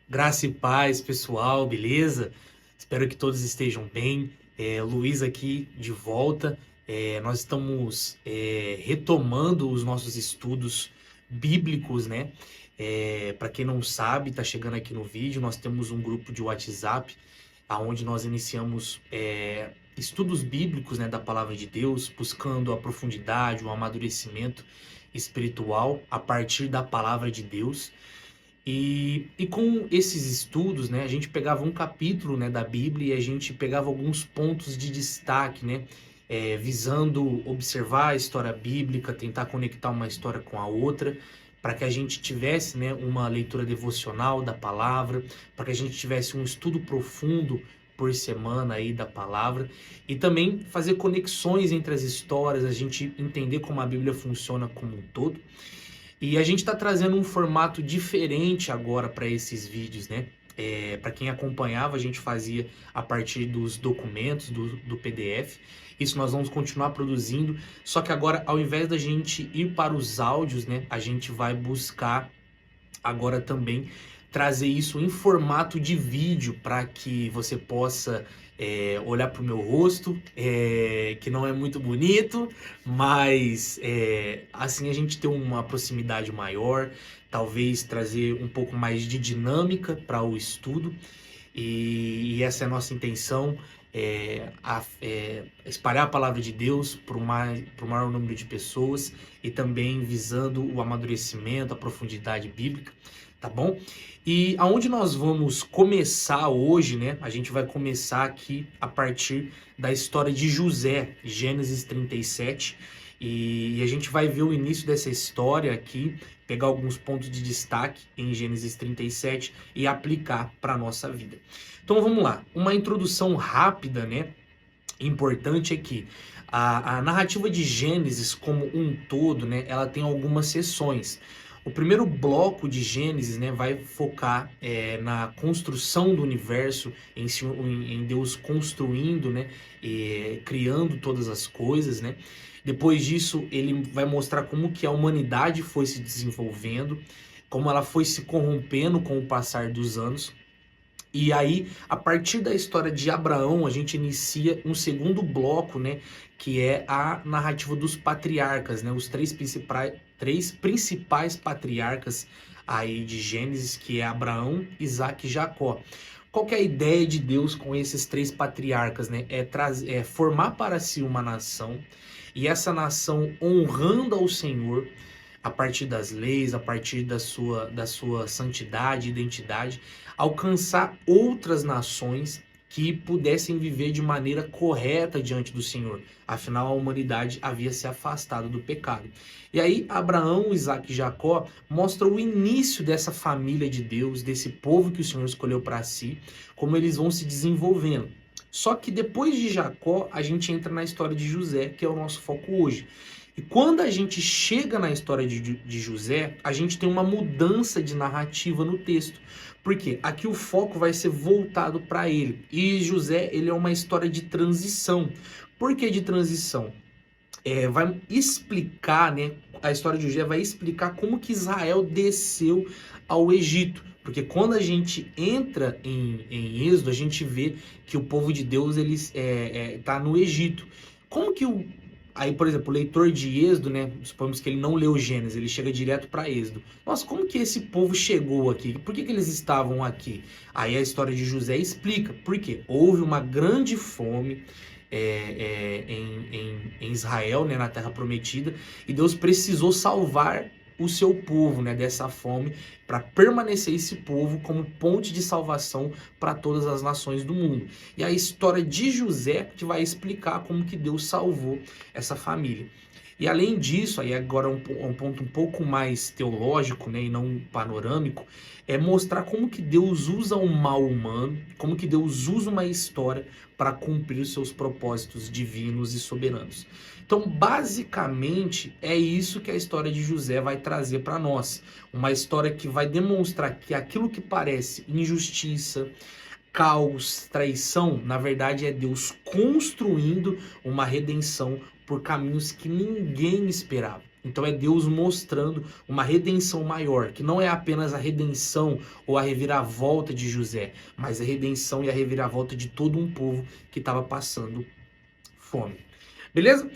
Graça e paz, pessoal, beleza? Espero que todos estejam bem. Luiz aqui de volta. Nós estamos retomando os nossos estudos bíblicos, né? Para quem não sabe, está chegando aqui no vídeo, nós temos um grupo de WhatsApp, onde nós iniciamos estudos bíblicos, né, da palavra de Deus, buscando a profundidade, o amadurecimento espiritual a partir da palavra de Deus. E com esses estudos, né, a gente pegava um capítulo, né, da Bíblia e a gente pegava alguns pontos de destaque, né, visando observar a história bíblica, tentar conectar uma história com a outra, para que a gente tivesse, né, uma leitura devocional da palavra, para que a gente tivesse um estudo profundo por semana aí da palavra e também fazer conexões entre as histórias, a gente entender como a Bíblia funciona como um todo. E a gente está trazendo um formato diferente agora para esses vídeos, né? Para quem acompanhava, a gente fazia a partir dos documentos do PDF. Isso nós vamos continuar produzindo, só que agora, ao invés da gente ir para os áudios, né, a gente vai buscar agora também trazer isso em formato de vídeo para que você possa olhar para o meu rosto, que não é muito bonito, mas assim a gente tem uma proximidade maior, talvez trazer um pouco mais de dinâmica para o estudo, e essa é a nossa intenção. Espalhar a palavra de Deus para o maior número de pessoas e também visando o amadurecimento, a profundidade bíblica, tá bom? E aonde nós vamos começar hoje, né? A gente vai começar aqui a partir da história de José, Gênesis 37, e a gente vai ver o início dessa história aqui, pegar alguns pontos de destaque em Gênesis 37 e aplicar para a nossa vida. Então vamos lá, uma introdução rápida, né? Importante é que a narrativa de Gênesis como um todo, né, ela tem algumas seções. O primeiro bloco de Gênesis, né, vai focar na construção do universo, em Deus construindo, né, criando todas as coisas, né. Depois disso, ele vai mostrar como que a humanidade foi se desenvolvendo, como ela foi se corrompendo com o passar dos anos. E aí, a partir da história de Abraão, a gente inicia um segundo bloco, né, que é a narrativa dos patriarcas, né, os três principais patriarcas aí de Gênesis, que é Abraão, Isaac e Jacó. Qual que é a ideia de Deus com esses três patriarcas, né? É formar para si uma nação, e essa nação honrando ao Senhor, a partir das leis, a partir da sua santidade, identidade, alcançar outras nações que pudessem viver de maneira correta diante do Senhor. Afinal, a humanidade havia se afastado do pecado. E aí, Abraão, Isaac e Jacó mostram o início dessa família de Deus, desse povo que o Senhor escolheu para si, como eles vão se desenvolvendo. Só que depois de Jacó, a gente entra na história de José, que é o nosso foco hoje. E quando a gente chega na história de José, a gente tem uma mudança de narrativa no texto. Porque aqui o foco vai ser voltado para ele. E José, ele é uma história de transição. Por que de transição? Vai explicar, né? A história de José vai explicar como que Israel desceu ao Egito. Porque quando a gente entra em Êxodo, a gente vê que o povo de Deus ele tá no Egito. Como que Aí, por exemplo, o leitor de Êxodo, né? Supomos que ele não leu Gênesis, ele chega direto para Êxodo. Nossa, como que esse povo chegou aqui? Por que eles estavam aqui? Aí a história de José explica. Por quê? Houve uma grande fome em Israel, né, na Terra Prometida, e Deus precisou salvar o seu povo, né, dessa fome, para permanecer esse povo como ponte de salvação para todas as nações do mundo. E a história de José que vai explicar como que Deus salvou essa família. E além disso, aí agora um ponto um pouco mais teológico, né, e não panorâmico, é mostrar como que Deus usa o mal humano, como que Deus usa uma história para cumprir os seus propósitos divinos e soberanos. Então, basicamente, é isso que a história de José vai trazer para nós. Uma história que vai demonstrar que aquilo que parece injustiça, caos, traição, na verdade é Deus construindo uma redenção por caminhos que ninguém esperava. Então é Deus mostrando uma redenção maior, que não é apenas a redenção ou a reviravolta de José, mas a redenção e a reviravolta de todo um povo que estava passando fome. Beleza?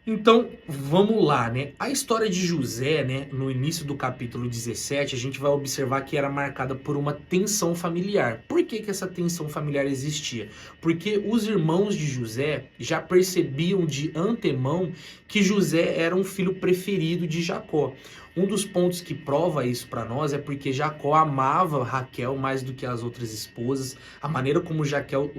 Então, vamos lá, né? A história de José, né, no início do capítulo 17, a gente vai observar que era marcada por uma tensão familiar. Por que que essa tensão familiar existia? Porque os irmãos de José já percebiam de antemão que José era um filho preferido de Jacó. Um dos pontos que prova isso para nós é porque Jacó amava Raquel mais do que as outras esposas. A maneira como Jaquel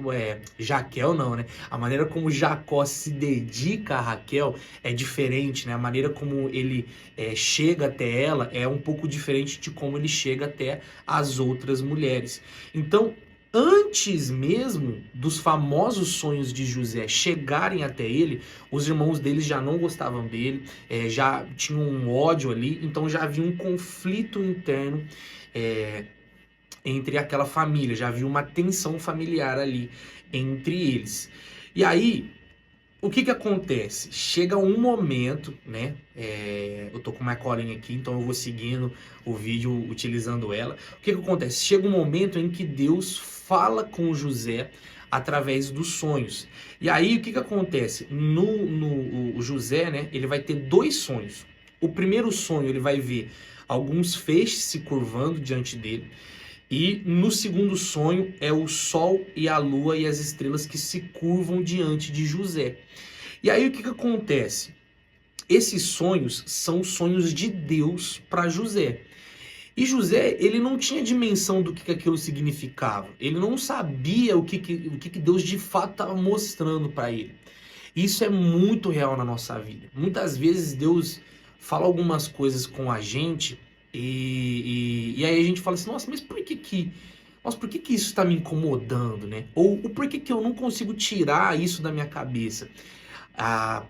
não, né? A maneira como Jacó se dedica a Raquel é diferente, né? A maneira como ele chega até ela é um pouco diferente de como ele chega até as outras mulheres. Então, antes mesmo dos famosos sonhos de José chegarem até ele, os irmãos dele já não gostavam dele, já tinham um ódio ali, então já havia um conflito interno entre aquela família, já havia uma tensão familiar ali entre eles. E aí, o que que acontece? Chega um momento, né? Eu tô com uma colinha aqui, então eu vou seguindo o vídeo utilizando ela. O que que acontece? Chega um momento em que Deus fala com José através dos sonhos. E aí, o que que acontece? O José, né? Ele vai ter dois sonhos. O primeiro sonho, ele vai ver alguns feixes se curvando diante dele. E no segundo sonho é o sol e a lua e as estrelas que se curvam diante de José. E aí o que que acontece? Esses sonhos são sonhos de Deus para José. E José, ele não tinha dimensão do que aquilo significava. Ele não sabia o que Deus de fato estava mostrando para ele. Isso é muito real na nossa vida. Muitas vezes Deus fala algumas coisas com a gente e aí a gente fala assim, nossa, mas por que isso está me incomodando, né? Ou por que eu não consigo tirar isso da minha cabeça?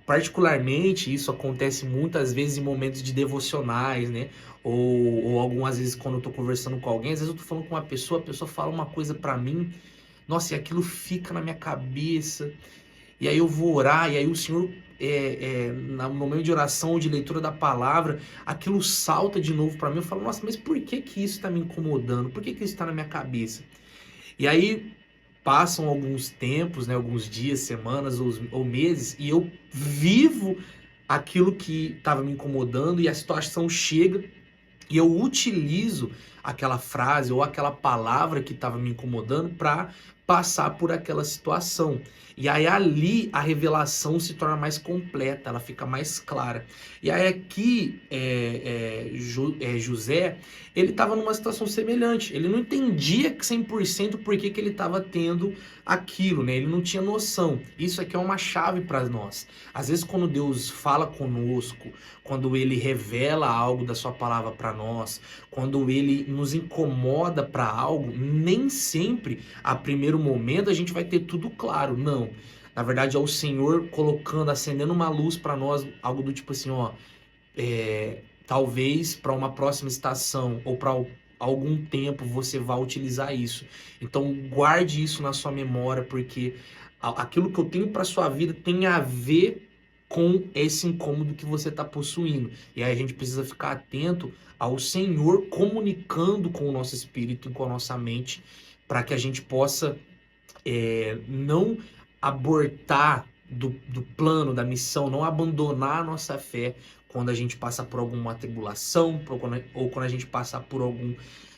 Particularmente, isso acontece muitas vezes em momentos de devocionais, né? Ou algumas vezes quando eu tô conversando com alguém, às vezes eu tô falando com uma pessoa, a pessoa fala uma coisa para mim, nossa, e aquilo fica na minha cabeça, e aí eu vou orar, e aí o Senhor, no momento de oração ou de leitura da palavra, aquilo salta de novo para mim, eu falo, nossa, mas por que que isso está me incomodando? Por que que isso está na minha cabeça? E aí passam alguns tempos, né, alguns dias, semanas ou meses, e eu vivo aquilo que estava me incomodando, e a situação chega, e eu utilizo aquela frase ou aquela palavra que estava me incomodando para passar por aquela situação. E aí ali a revelação se torna mais completa, ela fica mais clara. E aí aqui José, ele estava numa situação semelhante. Ele não entendia 100% por que ele estava tendo aquilo, né? Ele não tinha noção. Isso aqui é uma chave para nós. Às vezes quando Deus fala conosco, quando ele revela algo da sua palavra para nós, quando ele nos incomoda para algo, nem sempre a primeiro momento a gente vai ter tudo claro, não. Na verdade é o Senhor colocando, acendendo uma luz para nós, algo do tipo assim, ó, talvez para uma próxima estação ou para algum tempo você vai utilizar isso. Então guarde isso na sua memória, porque aquilo que eu tenho para sua vida tem a ver com esse incômodo que você está possuindo. E aí a gente precisa ficar atento ao Senhor comunicando com o nosso espírito e com a nossa mente, para que a gente possa não abortar do plano, da missão, não abandonar a nossa fé quando a gente passa por alguma tribulação ou quando a gente passa por algum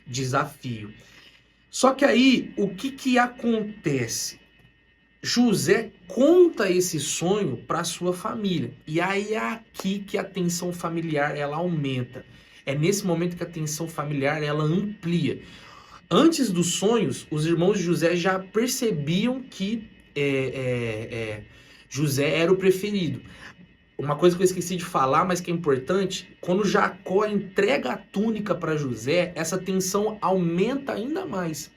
desafio. Só que aí, o que acontece? José conta esse sonho para sua família. E aí é aqui que a tensão familiar ela aumenta. É nesse momento que a tensão familiar ela amplia. Antes dos sonhos, os irmãos de José já percebiam que José era o preferido. Uma coisa que eu esqueci de falar, mas que é importante, quando Jacó entrega a túnica para José, essa tensão aumenta ainda mais.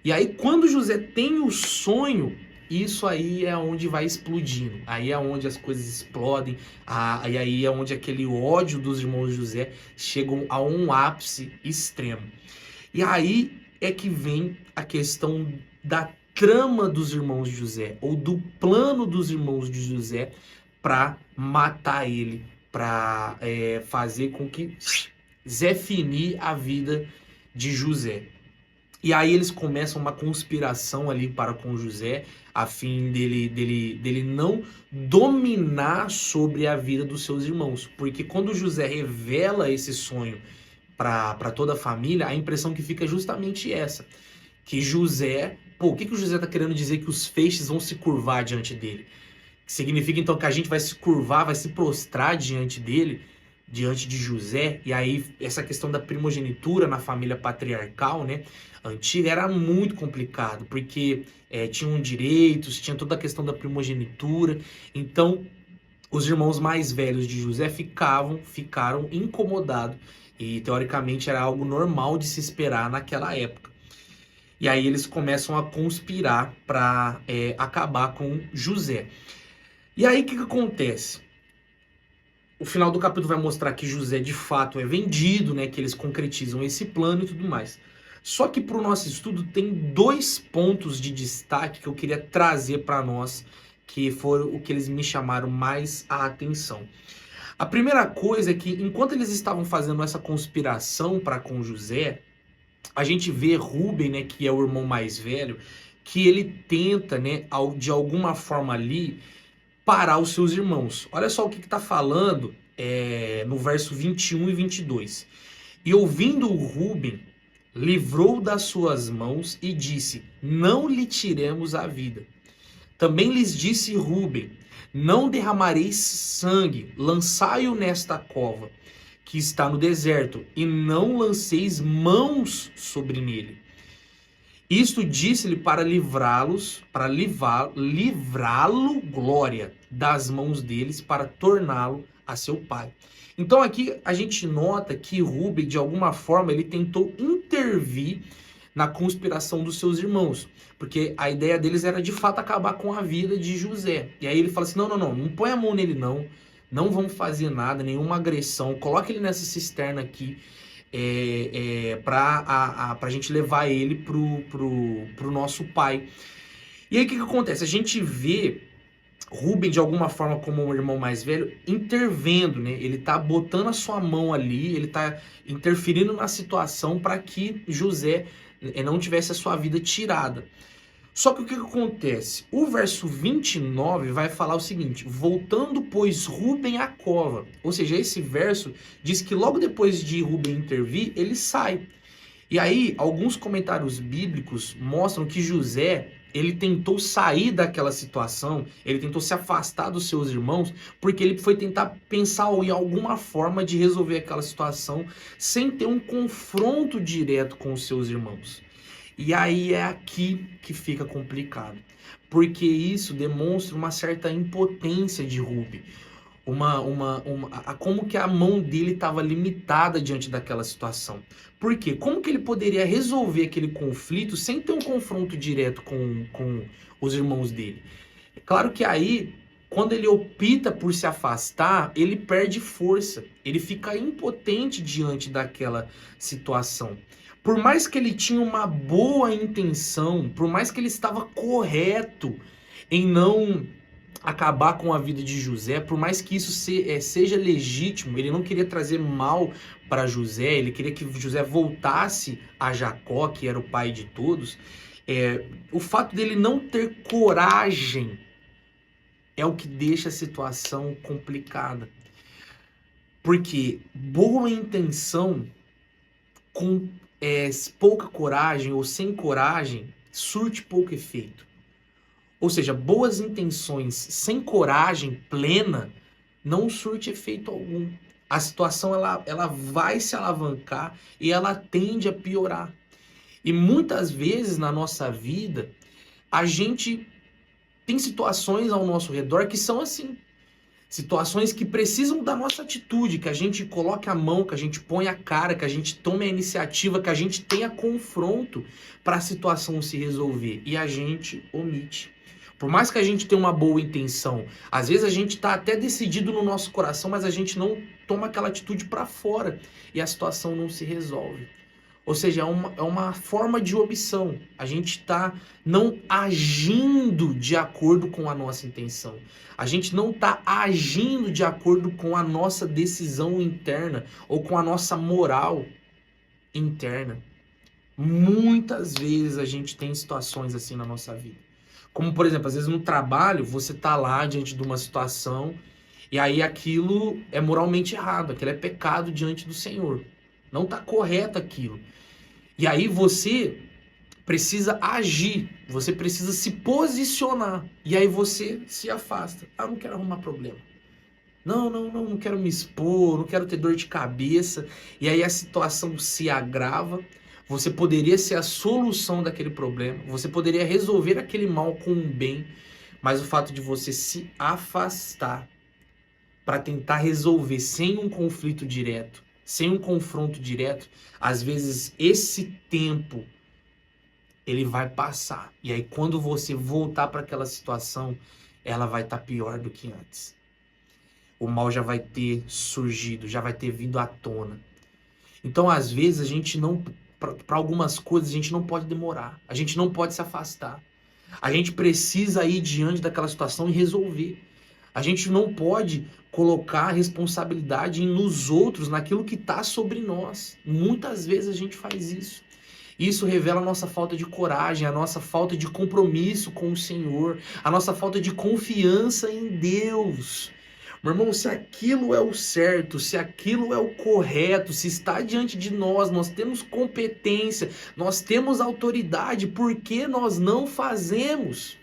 E aí, quando José tem o sonho, isso aí é onde vai explodindo. Aí é onde as coisas explodem. E aí é onde aquele ódio dos irmãos de José chegam a um ápice extremo. E aí é que vem a questão da trama dos irmãos de José, ou do plano dos irmãos de José para matar ele para fazer com que definir a vida de José. E aí eles começam uma conspiração ali para com José, a fim dele não dominar sobre a vida dos seus irmãos. Porque quando José revela esse sonho para toda a família, a impressão que fica é justamente essa. Que José... Pô, o que o José está querendo dizer? Que os feixes vão se curvar diante dele. Significa então que a gente vai se curvar, vai se prostrar diante dele, diante de José. E aí essa questão da primogenitura na família patriarcal, né, antiga, era muito complicado, porque tinham direitos, tinha toda a questão da primogenitura. Então os irmãos mais velhos de José ficaram incomodados, e teoricamente era algo normal de se esperar naquela época. E aí eles começam a conspirar para acabar com José. E aí o que acontece? O final do capítulo vai mostrar que José de fato é vendido, né? Que eles concretizam esse plano e tudo mais. Só que para o nosso estudo tem 2 pontos de destaque que eu queria trazer para nós, que foram o que eles me chamaram mais a atenção. A primeira coisa é que enquanto eles estavam fazendo essa conspiração para com José, a gente vê Rúben, né, que é o irmão mais velho, que ele tenta, né, de alguma forma ali, parar os seus irmãos. Olha só o que está falando no verso 21 e 22. E ouvindo o Rúben, livrou das suas mãos e disse, não lhe tiremos a vida. Também lhes disse Rúben, não derramareis sangue, lançai-o nesta cova, que está no deserto, e não lanceis mãos sobre nele. Isto disse-lhe para livrá-lo, glória, das mãos deles, para torná-lo a seu pai. Então aqui a gente nota que Rúben, de alguma forma, ele tentou intervir na conspiração dos seus irmãos, porque a ideia deles era de fato acabar com a vida de José. E aí ele fala assim, não põe a mão nele não vamos fazer nada, nenhuma agressão, coloca ele nessa cisterna aqui, para a gente levar ele pro nosso pai. E aí o que acontece? A gente vê Rúben, de alguma forma, como um irmão mais velho, intervendo, né? Ele tá botando a sua mão ali, ele tá interferindo na situação para que José não tivesse a sua vida tirada. Só que o que acontece? O verso 29 vai falar o seguinte, voltando, pois, Rúben à cova. Ou seja, esse verso diz que logo depois de Rúben intervir, ele sai. E aí, alguns comentários bíblicos mostram que José, ele tentou sair daquela situação, ele tentou se afastar dos seus irmãos, porque ele foi tentar pensar em alguma forma de resolver aquela situação sem ter um confronto direto com os seus irmãos. E aí é aqui que fica complicado, porque isso demonstra uma certa impotência de Rúben, como que a mão dele estava limitada diante daquela situação. Por quê? Como que ele poderia resolver aquele conflito sem ter um confronto direto com os irmãos dele? É claro que aí, quando ele opta por se afastar, ele perde força, ele fica impotente diante daquela situação. Por mais que ele tinha uma boa intenção, por mais que ele estava correto em não acabar com a vida de José, por mais que isso seja legítimo, ele não queria trazer mal para José, ele queria que José voltasse a Jacó, que era o pai de todos, o fato dele não ter coragem é o que deixa a situação complicada. Porque boa intenção com pouca coragem ou sem coragem surte pouco efeito. Ou seja, boas intenções sem coragem plena não surte efeito algum. A situação ela vai se alavancar e ela tende a piorar. E muitas vezes na nossa vida, a gente tem situações ao nosso redor que são assim. Situações que precisam da nossa atitude, que a gente coloque a mão, que a gente põe a cara, que a gente tome a iniciativa, que a gente tenha confronto para a situação se resolver. E a gente omite. Por mais que a gente tenha uma boa intenção, às vezes a gente está até decidido no nosso coração, mas a gente não toma aquela atitude para fora e a situação não se resolve. Ou seja, é uma forma de omissão. A gente está não agindo de acordo com a nossa intenção. A gente não está agindo de acordo com a nossa decisão interna ou com a nossa moral interna. Muitas vezes a gente tem situações assim na nossa vida. Como, por exemplo, às vezes no trabalho, você tá lá diante de uma situação e aí aquilo é moralmente errado, aquilo é pecado diante do Senhor. Não tá correto aquilo. E aí você precisa agir, você precisa se posicionar. E aí você se afasta. Ah, não quero arrumar problema. Não quero me expor, não quero ter dor de cabeça. E aí a situação se agrava. Você poderia ser a solução daquele problema. Você poderia resolver aquele mal com um bem. Mas o fato de você se afastar para tentar resolver sem um conflito direto, sem um confronto direto, às vezes esse tempo ele vai passar. E aí quando você voltar para aquela situação, ela vai estar pior do que antes. O mal já vai ter surgido, já vai ter vindo à tona. Então, às vezes, a gente não, para algumas coisas, a gente não pode demorar. A gente não pode se afastar. A gente precisa ir diante daquela situação e resolver. A gente não pode colocar a responsabilidade nos outros, naquilo que está sobre nós. Muitas vezes a gente faz isso. Isso revela a nossa falta de coragem, a nossa falta de compromisso com o Senhor, a nossa falta de confiança em Deus. Meu irmão, se aquilo é o certo, se aquilo é o correto, se está diante de nós, nós temos competência, nós temos autoridade, por que nós não fazemos?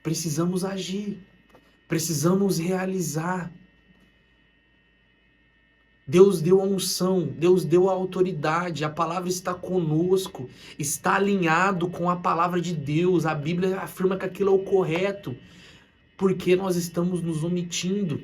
Precisamos agir, precisamos realizar. Deus deu a unção, Deus deu a autoridade, a palavra está conosco, está alinhado com a palavra de Deus, a Bíblia afirma que aquilo é o correto. Porque nós estamos nos omitindo.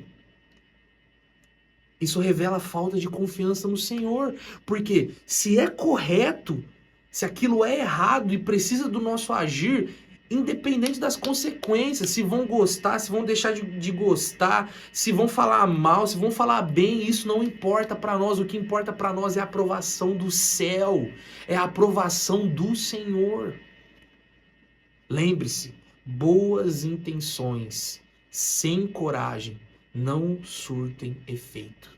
Isso revela a falta de confiança no Senhor. Porque se é correto, se aquilo é errado e precisa do nosso agir, independente das consequências, se vão gostar, se vão deixar de gostar, se vão falar mal, se vão falar bem, isso não importa para nós. O que importa para nós é a aprovação do céu, é a aprovação do Senhor. Lembre-se, boas intenções sem coragem não surtem efeito,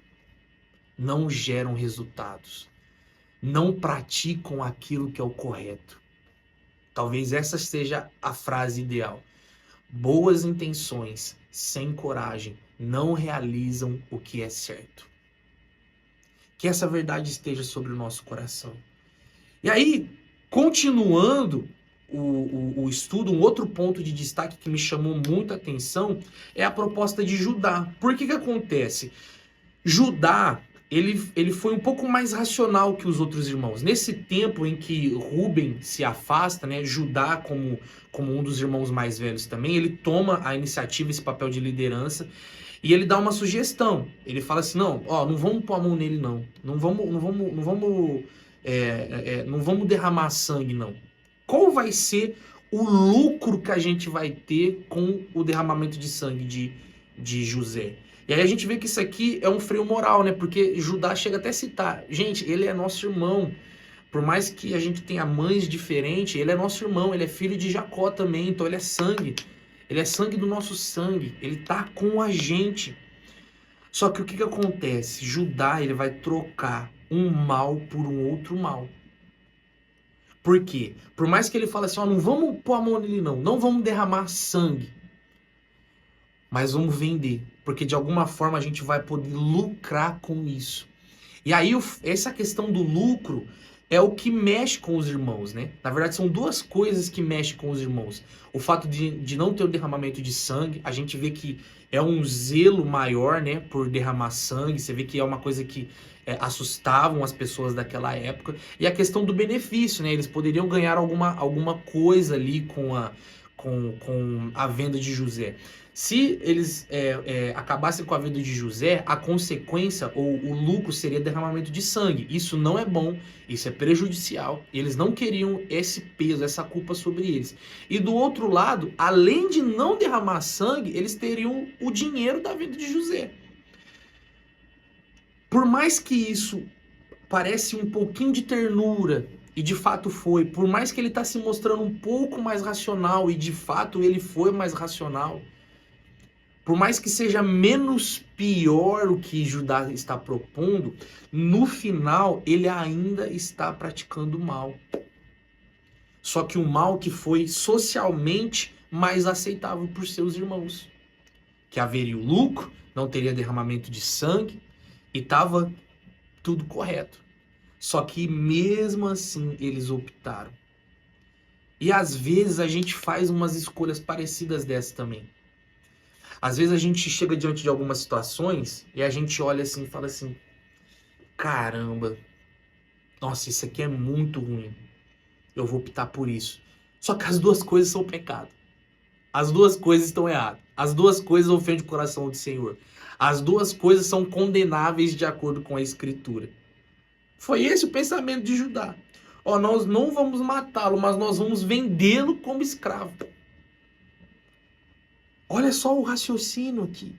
não geram resultados, não praticam aquilo que é o correto. Talvez essa seja a frase ideal. Boas intenções sem coragem não realizam o que é certo. Que essa verdade esteja sobre o nosso coração. E aí, continuando o estudo, um outro ponto de destaque que me chamou muita atenção é a proposta de Judá. Por que acontece? Judá, ele foi um pouco mais racional que os outros irmãos. Nesse tempo em que Rúben se afasta, né, Judá, como um dos irmãos mais velhos também, ele toma a iniciativa, esse papel de liderança, e ele dá uma sugestão. Ele fala assim, não vamos pôr a mão nele não. Não vamos derramar sangue não. Qual vai ser o lucro que a gente vai ter com o derramamento de sangue de José? E aí a gente vê que isso aqui é um freio moral, né? Porque Judá chega até a citar, gente, ele é nosso irmão. Por mais que a gente tenha mães diferentes, ele é nosso irmão, ele é filho de Jacó também, então ele é sangue. Ele é sangue do nosso sangue, ele tá com a gente. Só que o que acontece? Judá, ele vai trocar um mal por um outro mal. Por quê? Por mais que ele fale assim, não vamos pôr a mão nele não vamos derramar sangue, mas vamos vender, porque de alguma forma a gente vai poder lucrar com isso. E aí essa questão do lucro é o que mexe com os irmãos, né? Na verdade são duas coisas que mexem com os irmãos. O fato de não ter o derramamento de sangue, a gente vê que é um zelo maior, né, por derramar sangue, você vê que é uma coisa que assustavam as pessoas daquela época, e a questão do benefício, né, eles poderiam ganhar alguma coisa ali com a venda de José. Se eles acabassem com a venda de José, a consequência ou o lucro seria derramamento de sangue. Isso não é bom, isso é prejudicial. Eles não queriam esse peso, essa culpa sobre eles. E do outro lado, além de não derramar sangue, eles teriam o dinheiro da venda de José. Por mais que isso parece um pouquinho de ternura, e de fato foi, por mais que ele está se mostrando um pouco mais racional, e de fato ele foi mais racional, por mais que seja menos pior o que Judá está propondo, no final ele ainda está praticando mal. Só que o mal que foi socialmente mais aceitável por seus irmãos. Que haveria o lucro, não teria derramamento de sangue, e estava tudo correto. Só que mesmo assim eles optaram. E às vezes a gente faz umas escolhas parecidas dessas também. Às vezes a gente chega diante de algumas situações e a gente olha assim e fala assim: caramba, nossa, isso aqui é muito ruim. Eu vou optar por isso. Só que as duas coisas são pecado. As duas coisas estão erradas. As duas coisas ofendem o coração do Senhor. As duas coisas são condenáveis de acordo com a Escritura. Foi esse o pensamento de Judá. Ó, nós não vamos matá-lo, mas nós vamos vendê-lo como escravo. Olha só o raciocínio aqui.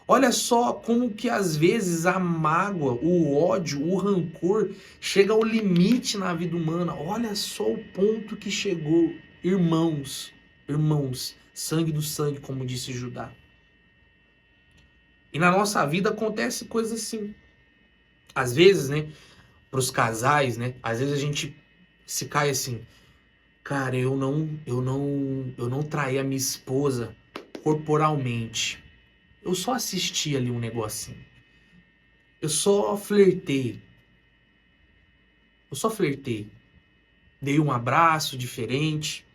Olha só como que às vezes a mágoa, o ódio, o rancor chega ao limite na vida humana. Olha só o ponto que chegou, irmãos, sangue do sangue, como disse Judá. E na nossa vida acontece coisas assim. Às vezes, né, para os casais, né, às vezes a gente se cai assim: cara, eu não traí a minha esposa corporalmente. Eu só assisti ali um negocinho. Eu só flertei. Dei um abraço diferente.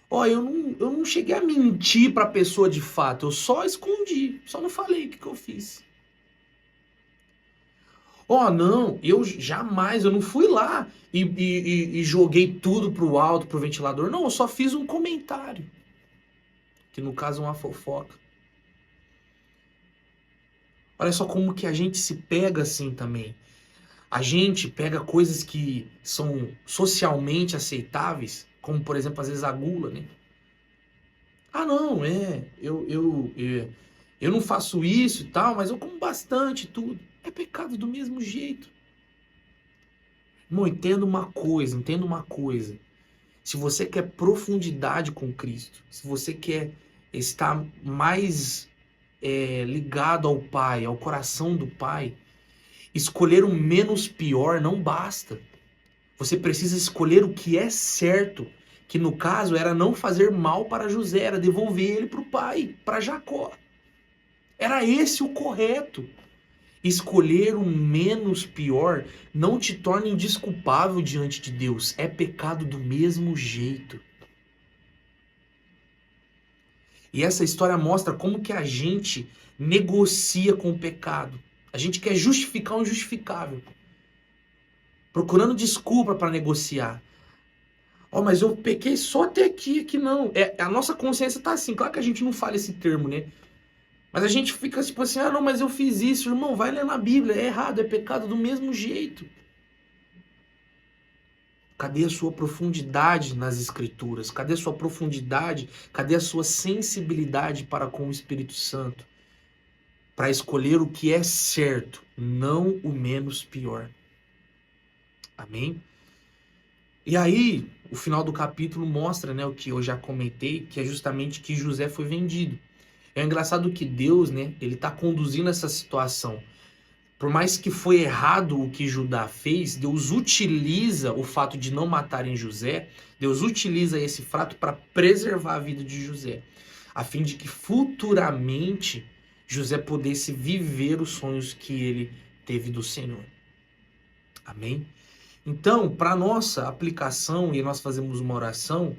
Ó, eu não cheguei a mentir pra pessoa de fato. Eu só escondi. Só não falei o que eu fiz. Ó, não, eu não fui lá e joguei tudo pro alto, pro ventilador. Não, eu só fiz um comentário. Que no caso é uma fofoca. Olha só como que a gente se pega assim também. A gente pega coisas que são socialmente aceitáveis, como por exemplo, às vezes a gula, né? Ah, não, eu não faço isso e tal, mas eu como bastante e tudo. É pecado do mesmo jeito. Irmão, entenda uma coisa. Se você quer profundidade com Cristo, se você quer estar mais ligado ao Pai, ao coração do Pai, escolher o menos pior não basta. Você precisa escolher o que é certo, que no caso era não fazer mal para José, era devolver ele para o pai, para Jacó. Era esse o correto. Escolher o menos pior não te torna indesculpável diante de Deus. É pecado do mesmo jeito. E essa história mostra como que a gente negocia com o pecado. A gente quer justificar o injustificável, procurando desculpa para negociar. Ó, mas eu pequei só até aqui, que não. A nossa consciência tá assim. Claro que a gente não fala esse termo, né? Mas a gente fica tipo assim: ah, não, mas eu fiz isso. Irmão, vai ler na Bíblia. É errado, é pecado do mesmo jeito. Cadê a sua profundidade nas Escrituras? Cadê a sua profundidade? Cadê a sua sensibilidade para com o Espírito Santo? Para escolher o que é certo, não o menos pior. Amém? E aí, o final do capítulo mostra, né, o que eu já comentei, que é justamente que José foi vendido. É engraçado que Deus, né, ele está conduzindo essa situação. Por mais que foi errado o que Judá fez, Deus utiliza o fato de não matarem José, Deus utiliza esse fato para preservar a vida de José, a fim de que futuramente José pudesse viver os sonhos que ele teve do Senhor. Amém? Então, para nossa aplicação, e nós fazemos uma oração,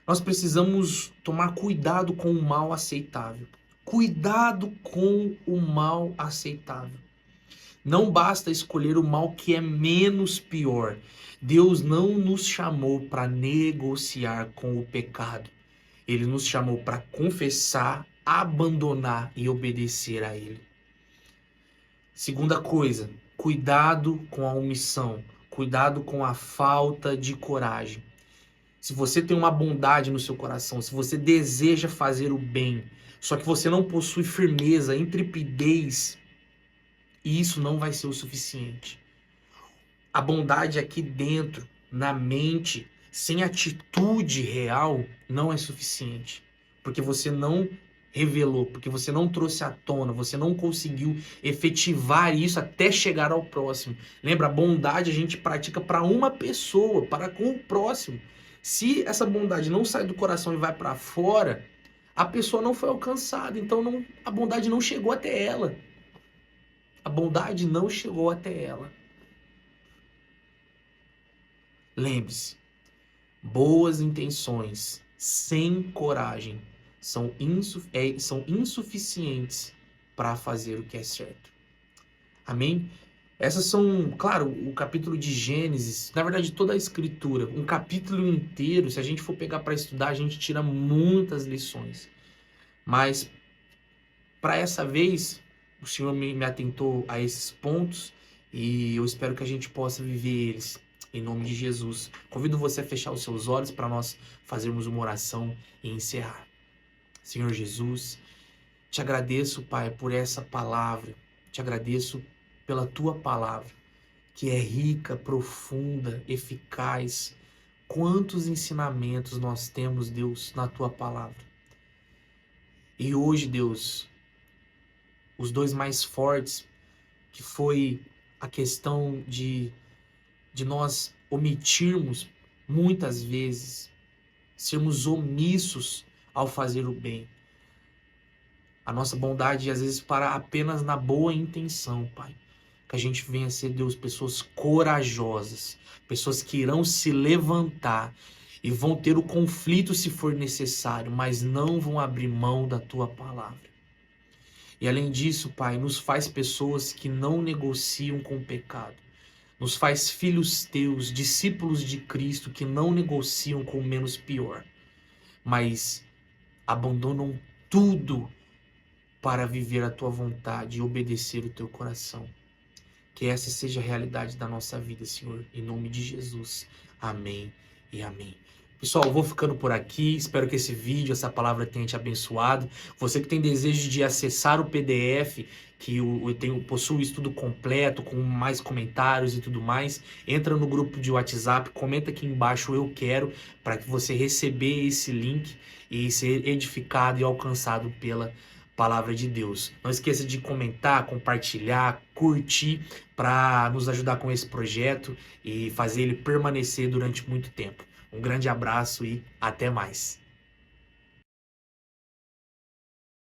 nós precisamos tomar cuidado com o mal aceitável. Cuidado com o mal aceitável. Não basta escolher o mal que é menos pior. Deus não nos chamou para negociar com o pecado. Ele nos chamou para confessar, abandonar e obedecer a Ele. Segunda coisa, cuidado com a omissão. Cuidado com a falta de coragem. Se você tem uma bondade no seu coração, se você deseja fazer o bem, só que você não possui firmeza, intrepidez E isso não vai ser o suficiente. A bondade aqui dentro, na mente, sem atitude real, não é suficiente. Porque você não revelou, porque você não trouxe à tona, você não conseguiu efetivar isso até chegar ao próximo. Lembra, a bondade a gente pratica para uma pessoa, para com o próximo. Se essa bondade não sai do coração e vai para fora, a pessoa não foi alcançada, então a bondade não chegou até ela. A bondade não chegou até ela. Lembre-se, boas intenções sem coragem são insuficientes para fazer o que é certo. Amém? Essas são, claro, o capítulo de Gênesis, na verdade toda a escritura, um capítulo inteiro, se a gente for pegar para estudar, a gente tira muitas lições. Mas para essa vez, o Senhor me atentou a esses pontos e eu espero que a gente possa viver eles. Em nome de Jesus. Convido você a fechar os seus olhos para nós fazermos uma oração e encerrar. Senhor Jesus, te agradeço, Pai, por essa palavra. Te agradeço pela tua palavra, que é rica, profunda, eficaz. Quantos ensinamentos nós temos, Deus, na tua palavra. E hoje, Deus, os dois mais fortes, que foi a questão de nós omitirmos muitas vezes, sermos omissos ao fazer o bem. A nossa bondade às vezes para apenas na boa intenção, Pai. Que a gente venha ser, Deus, pessoas corajosas, pessoas que irão se levantar e vão ter o conflito se for necessário, mas não vão abrir mão da tua palavra. E além disso, Pai, nos faz pessoas que não negociam com o pecado. Nos faz filhos teus, discípulos de Cristo, que não negociam com o menos pior, mas abandonam tudo para viver a tua vontade e obedecer o teu coração. Que essa seja a realidade da nossa vida, Senhor, em nome de Jesus. Amém e amém. Pessoal, eu vou ficando por aqui, espero que esse vídeo, essa palavra tenha te abençoado. Você que tem desejo de acessar o PDF, que eu possuo o estudo completo, com mais comentários e tudo mais, entra no grupo de WhatsApp, comenta aqui embaixo eu quero, para que você receber esse link e ser edificado e alcançado pela palavra de Deus. Não esqueça de comentar, compartilhar, curtir, para nos ajudar com esse projeto e fazer ele permanecer durante muito tempo. Um grande abraço e até mais.